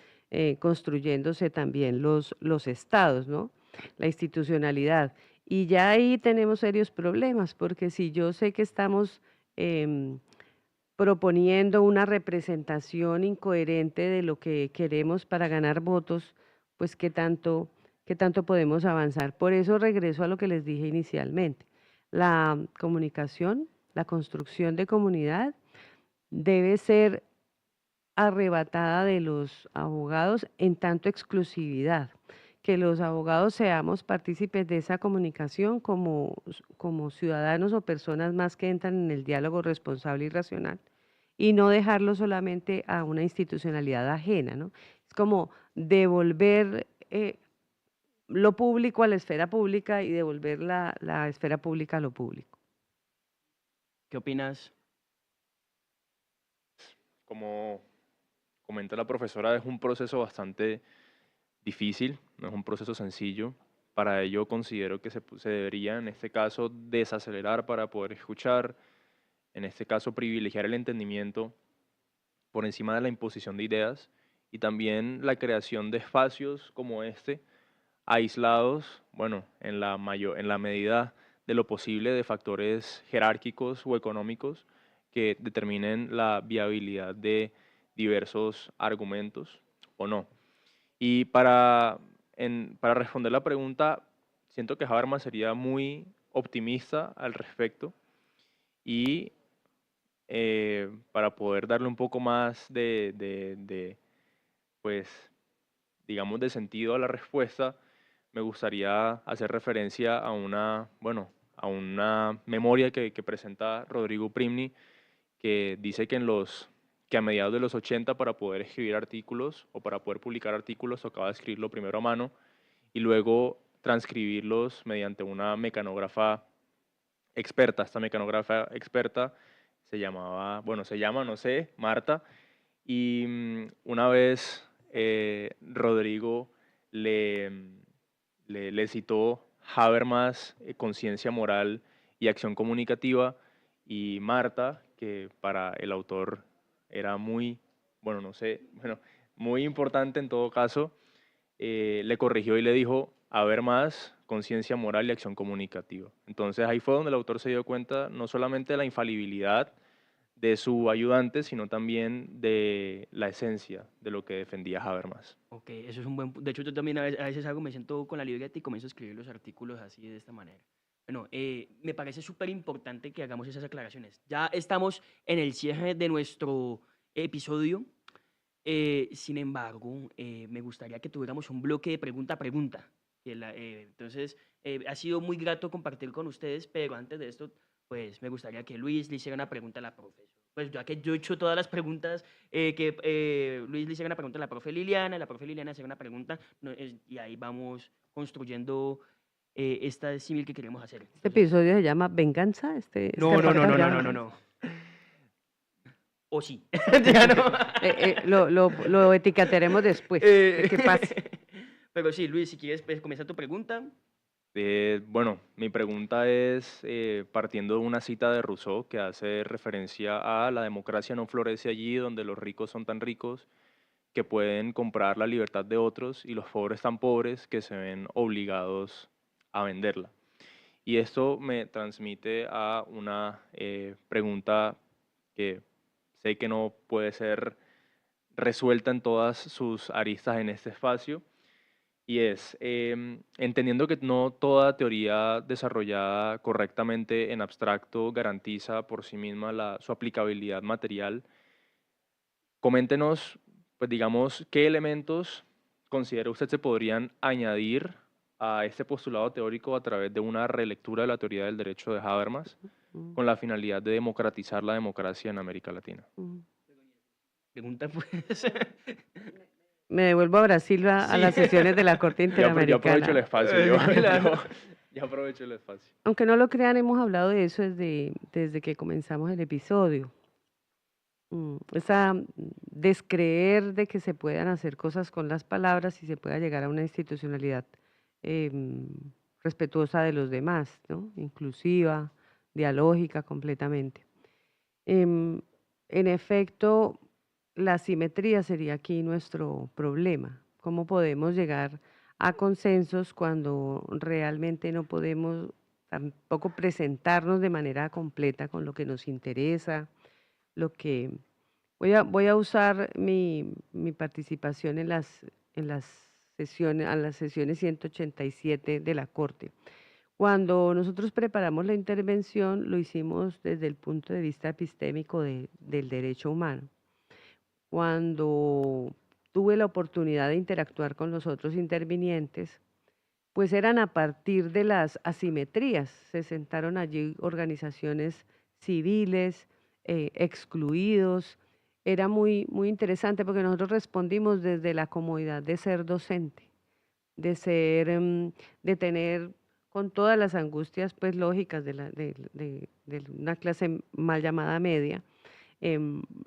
C: construyéndose también los estados, ¿no? La institucionalidad. Y ya ahí tenemos serios problemas, porque si yo sé que estamos proponiendo una representación incoherente de lo que queremos para ganar votos, pues qué tanto podemos avanzar. Por eso regreso a lo que les dije inicialmente. La comunicación, la construcción de comunidad debe ser arrebatada de los abogados en tanto exclusividad, que los abogados seamos partícipes de esa comunicación como ciudadanos o personas más que entran en el diálogo responsable y racional, y no dejarlo solamente a una institucionalidad ajena, ¿no? Es como devolver lo público a la esfera pública y devolver la esfera pública a lo público.
B: ¿Qué opinas?
D: Como comenta la profesora, es un proceso bastante difícil, no es un proceso sencillo. Para ello considero que se debería, en este caso, desacelerar para poder escuchar, en este caso, privilegiar el entendimiento por encima de la imposición de ideas y también la creación de espacios como este, aislados, bueno, en la medida de lo posible de factores jerárquicos o económicos que determinen la viabilidad de diversos argumentos o no. Y para responder la pregunta, siento que Habermas sería muy optimista al respecto y para poder darle un poco más pues, digamos, de sentido a la respuesta, me gustaría hacer referencia a una memoria que presenta Rodrigo Primni, que dice que a mediados de los 80 para poder escribir artículos o para poder publicar artículos tocaba escribirlo primero a mano y luego transcribirlos mediante una mecanógrafa experta. Esta mecanógrafa experta se llama, no sé, Marta, y una vez Rodrigo le citó Habermas, Conciencia Moral y Acción Comunicativa, y Marta, que para el autor era muy importante en todo caso, le corrigió y le dijo Habermas, Conciencia Moral y Acción Comunicativa. Entonces ahí fue donde el autor se dio cuenta no solamente de la infalibilidad de su ayudante, sino también de la esencia de lo que defendía Habermas.
B: Ok, eso es un buen punto. De hecho, yo también a veces me siento con la libreta y comienzo a escribir los artículos así, de esta manera. Bueno, me parece súper importante que hagamos esas aclaraciones. Ya estamos en el cierre de nuestro episodio. Sin embargo, me gustaría que tuviéramos un bloque de pregunta a pregunta. Entonces, ha sido muy grato compartir con ustedes, pero antes de esto, pues me gustaría que Luis le hiciera una pregunta a la profesora. Pues ya que yo he hecho todas las preguntas, Luis le hiciera una pregunta a la profe Liliana hiciera una pregunta, y ahí vamos construyendo esta símil que queremos hacer.
C: ¿Este episodio se llama Venganza?
B: No. O sí.
C: Lo etiquetaremos después. ¿Qué pasa?
B: Pero sí, Luis, si quieres, pues, comienza tu pregunta.
D: Mi pregunta es partiendo de una cita de Rousseau que hace referencia a la democracia no florece allí donde los ricos son tan ricos que pueden comprar la libertad de otros y los pobres tan pobres que se ven obligados a venderla. Y esto me transmite a una pregunta que sé que no puede ser resuelta en todas sus aristas en este espacio, y es, entendiendo que no toda teoría desarrollada correctamente en abstracto garantiza por sí misma su aplicabilidad material, coméntenos, pues digamos, qué elementos considera usted se podrían añadir a este postulado teórico a través de una relectura de la teoría del derecho de Habermas, con la finalidad de democratizar la democracia en América Latina.
B: Pregunta pues.
C: Me devuelvo a Brasil a las sesiones de la Corte Interamericana.
D: Yo aprovecho el espacio. Yo aprovecho el espacio.
C: Aunque no lo crean, hemos hablado de eso desde que comenzamos el episodio. Esa descreer de que se puedan hacer cosas con las palabras y se pueda llegar a una institucionalidad respetuosa de los demás, ¿no? Inclusiva, dialógica completamente. En efecto, la asimetría sería aquí nuestro problema. ¿Cómo podemos llegar a consensos cuando realmente no podemos tampoco presentarnos de manera completa con lo que nos interesa? Voy a usar mi participación en las sesiones 187 de la Corte. Cuando nosotros preparamos la intervención, lo hicimos desde el punto de vista epistémico del derecho humano. Cuando tuve la oportunidad de interactuar con los otros intervinientes, pues eran a partir de las asimetrías. Se sentaron allí organizaciones civiles, excluidos. Era muy interesante porque nosotros respondimos desde la comodidad de ser docente, de tener con todas las angustias pues lógicas de una clase mal llamada media,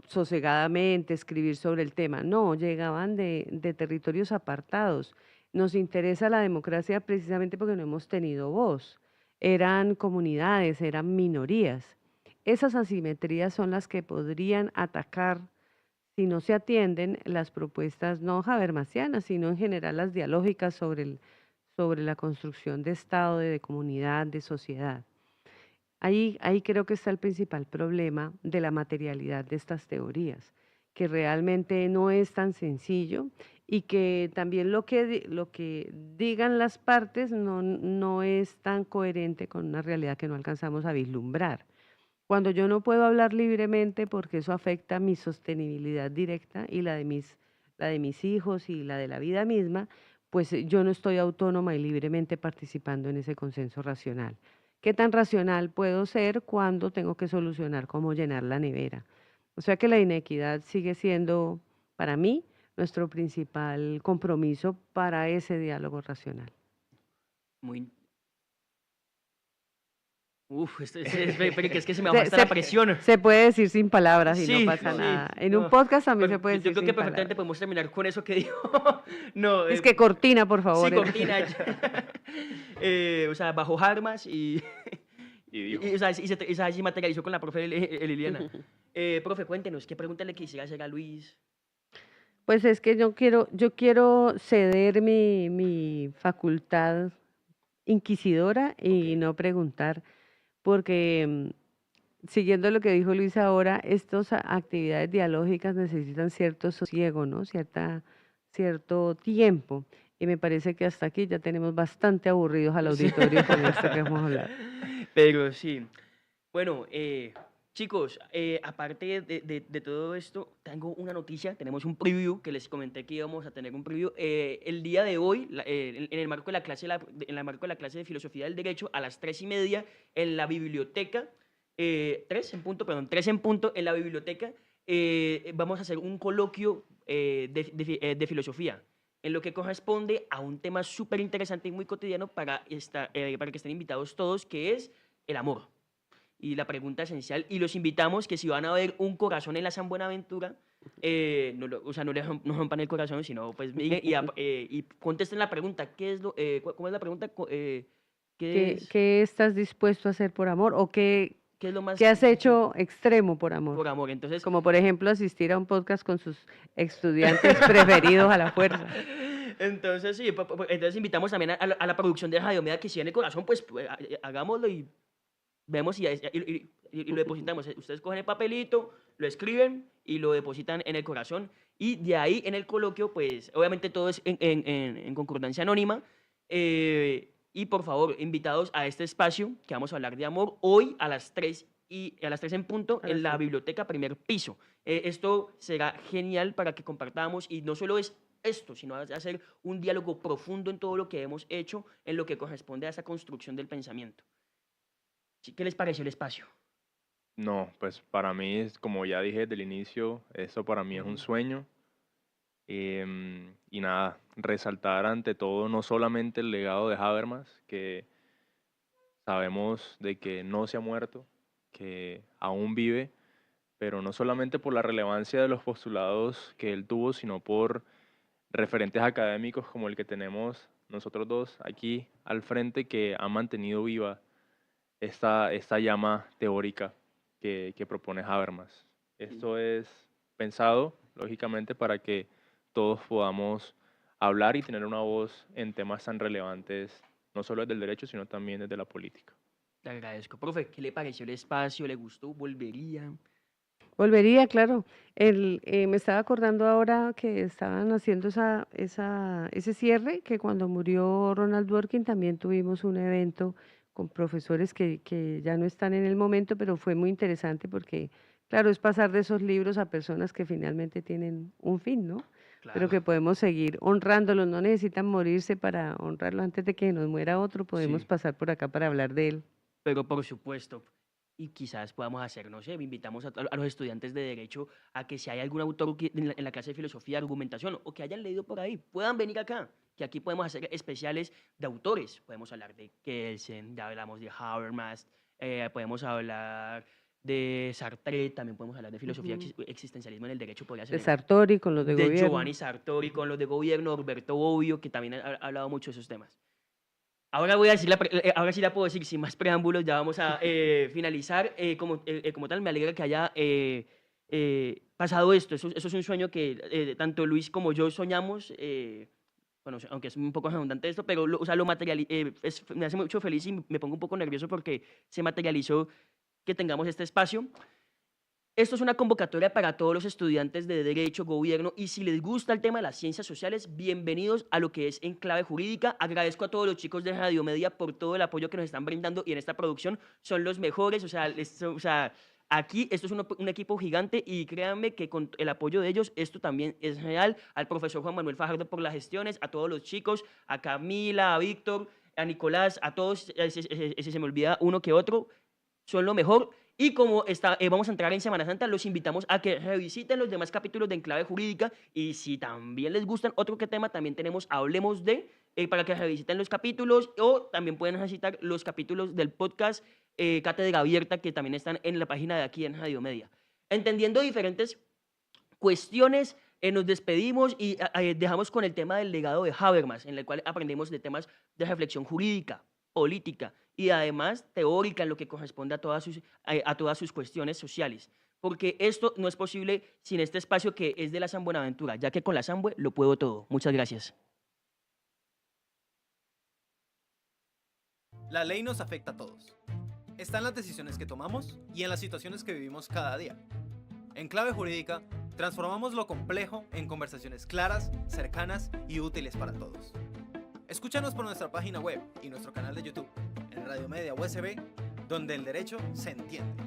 C: sosegadamente escribir sobre el tema. No, llegaban de territorios apartados. Nos interesa la democracia precisamente porque no hemos tenido voz. Eran comunidades, eran minorías. Esas asimetrías son las que podrían atacar, si no se atienden, las propuestas no habermasianas, sino en general las dialógicas sobre la construcción de Estado, de comunidad, de sociedad. Ahí creo que está el principal problema de la materialidad de estas teorías, que realmente no es tan sencillo y que también lo que digan las partes no es tan coherente con una realidad que no alcanzamos a vislumbrar. Cuando yo no puedo hablar libremente porque eso afecta mi sostenibilidad directa y la de mis hijos y la de la vida misma, pues yo no estoy autónoma y libremente participando en ese consenso racional. ¿Qué tan racional puedo ser cuando tengo que solucionar cómo llenar la nevera? O sea que la inequidad sigue siendo, para mí, nuestro principal compromiso para ese diálogo racional.
B: Pero que es que se me baja hasta la presión.
C: Se puede decir sin palabras y no pasa nada. En un podcast también se puede decir sin palabras.
B: Yo creo que perfectamente podemos terminar con eso que dijo. No,
C: es que cortina, por favor.
B: Sí, cortina. O sea, bajo armas y se materializó con la profe Liliana. Profe, cuéntenos, ¿qué pregunta le quisiera hacer a Luis?
C: Pues es que yo quiero ceder mi facultad inquisidora y no preguntar, porque siguiendo lo que dijo Luis ahora, estas actividades dialógicas necesitan cierto sosiego, ¿no? Cierto tiempo. Y me parece que hasta aquí ya tenemos bastante aburridos al auditorio con esto que hemos hablado.
B: Pero sí. Bueno, chicos, aparte de todo esto, tengo una noticia. Tenemos un preview que les comenté que íbamos a tener un preview. El día de hoy, en el marco de la clase de Filosofía del Derecho, a las 3:30, en la biblioteca, 3 en punto, en la biblioteca, vamos a hacer un coloquio de filosofía, en lo que corresponde a un tema súper interesante y muy cotidiano para que estén invitados todos, que es el amor. Y la pregunta esencial, y los invitamos que si van a ver un corazón en la San Buenaventura, no rompan el corazón, sino pues miren y contesten la pregunta. ¿Cómo es la pregunta?
C: ¿Qué estás dispuesto a hacer por amor? ¿O qué has hecho extremo por amor?
B: Por amor, entonces.
C: Como por ejemplo asistir a un podcast con sus estudiantes preferidos a la fuerza.
B: Entonces, sí, entonces invitamos también a la producción de Radio Media que si en el corazón, pues hagámoslo y vemos y lo depositamos. Ustedes cogen el papelito, lo escriben y lo depositan en el corazón. Y de ahí en el coloquio, pues obviamente todo es en concordancia anónima. Y por favor, invitados a este espacio que vamos a hablar de amor hoy a las 3 en punto en la biblioteca primer piso. Esto será genial para que compartamos y no solo es esto, sino hacer un diálogo profundo en todo lo que hemos hecho, en lo que corresponde a esa construcción del pensamiento. ¿Sí? ¿Qué les pareció el espacio?
D: No, pues para mí, como ya dije desde el inicio, esto para mí es un sueño. Y nada, resaltar ante todo no solamente el legado de Habermas, que sabemos de que no se ha muerto, que aún vive, pero no solamente por la relevancia de los postulados que él tuvo, sino por referentes académicos como el que tenemos nosotros dos aquí al frente, que han mantenido viva esta llama teórica que propone Habermas. Esto es pensado, lógicamente, para que todos podamos hablar y tener una voz en temas tan relevantes, no solo desde el derecho, sino también desde la política.
B: Te agradezco. Profe, ¿qué le pareció el espacio? ¿Le gustó? ¿Volvería?
C: Volvería, claro. Me estaba acordando ahora que estaban haciendo ese cierre, que cuando murió Ronald Dworkin también tuvimos un evento con profesores que ya no están en el momento, pero fue muy interesante porque, claro, es pasar de esos libros a personas que finalmente tienen un fin, ¿no? Pero que podemos seguir honrándolos, no necesitan morirse para honrarlo antes de que nos muera otro, podemos
B: Sí.
C: pasar por acá para hablar de él.
B: Pero por supuesto, y quizás podamos hacer, no sé, invitamos a los estudiantes de Derecho a que si hay algún autor en la clase de Filosofía, Argumentación, o que hayan leído por ahí, puedan venir acá, que aquí podemos hacer especiales de autores. Podemos hablar de Kelsen, ya hablamos de Habermas, podemos hablar de Sartre, también podemos hablar de filosofía existencialismo en el derecho. Podría ser
C: De Sartori con los de gobierno.
B: Giovanni Sartori con los de gobierno, Roberto Bobbio, que también ha hablado mucho de esos temas. Ahora voy a decir, ahora sí la puedo decir sin más preámbulos, ya vamos a finalizar. Como tal, me alegra que haya pasado esto. Eso es un sueño que tanto Luis como yo soñamos. Bueno, aunque es un poco redundante esto, pero me hace mucho feliz y me pongo un poco nervioso porque se materializó que tengamos este espacio. Esto es una convocatoria para todos los estudiantes de Derecho, Gobierno, y si les gusta el tema de las ciencias sociales, bienvenidos a lo que es Enclave Jurídica. Agradezco a todos los chicos de Radio Media por todo el apoyo que nos están brindando y en esta producción son los mejores. O sea, aquí esto es un equipo gigante y créanme que con el apoyo de ellos esto también es real. Al profesor Juan Manuel Fajardo por las gestiones, a todos los chicos, a Camila, a Víctor, a Nicolás, a todos, si se me olvida uno que otro, son lo mejor. Y como vamos a entrar en Semana Santa, los invitamos a que revisiten los demás capítulos de Enclave Jurídica y si también les gustan otro tema, también tenemos Hablemos de, para que revisiten los capítulos o también pueden recitar los capítulos del podcast Cátedra Abierta que también están en la página de aquí en Radio Media. Entendiendo diferentes cuestiones, nos despedimos y dejamos con el tema del legado de Habermas, en el cual aprendemos de temas de reflexión jurídica, política y además teórica en lo que corresponde a todas sus cuestiones sociales. Porque esto no es posible sin este espacio que es de la San Buenaventura, ya que con la Sambue lo puedo todo. Muchas gracias.
A: La ley nos afecta a todos. Está en las decisiones que tomamos y en las situaciones que vivimos cada día. En Clave Jurídica, transformamos lo complejo en conversaciones claras, cercanas y útiles para todos. Escúchanos por nuestra página web y nuestro canal de YouTube, en Radio Media USB, donde el derecho se entiende.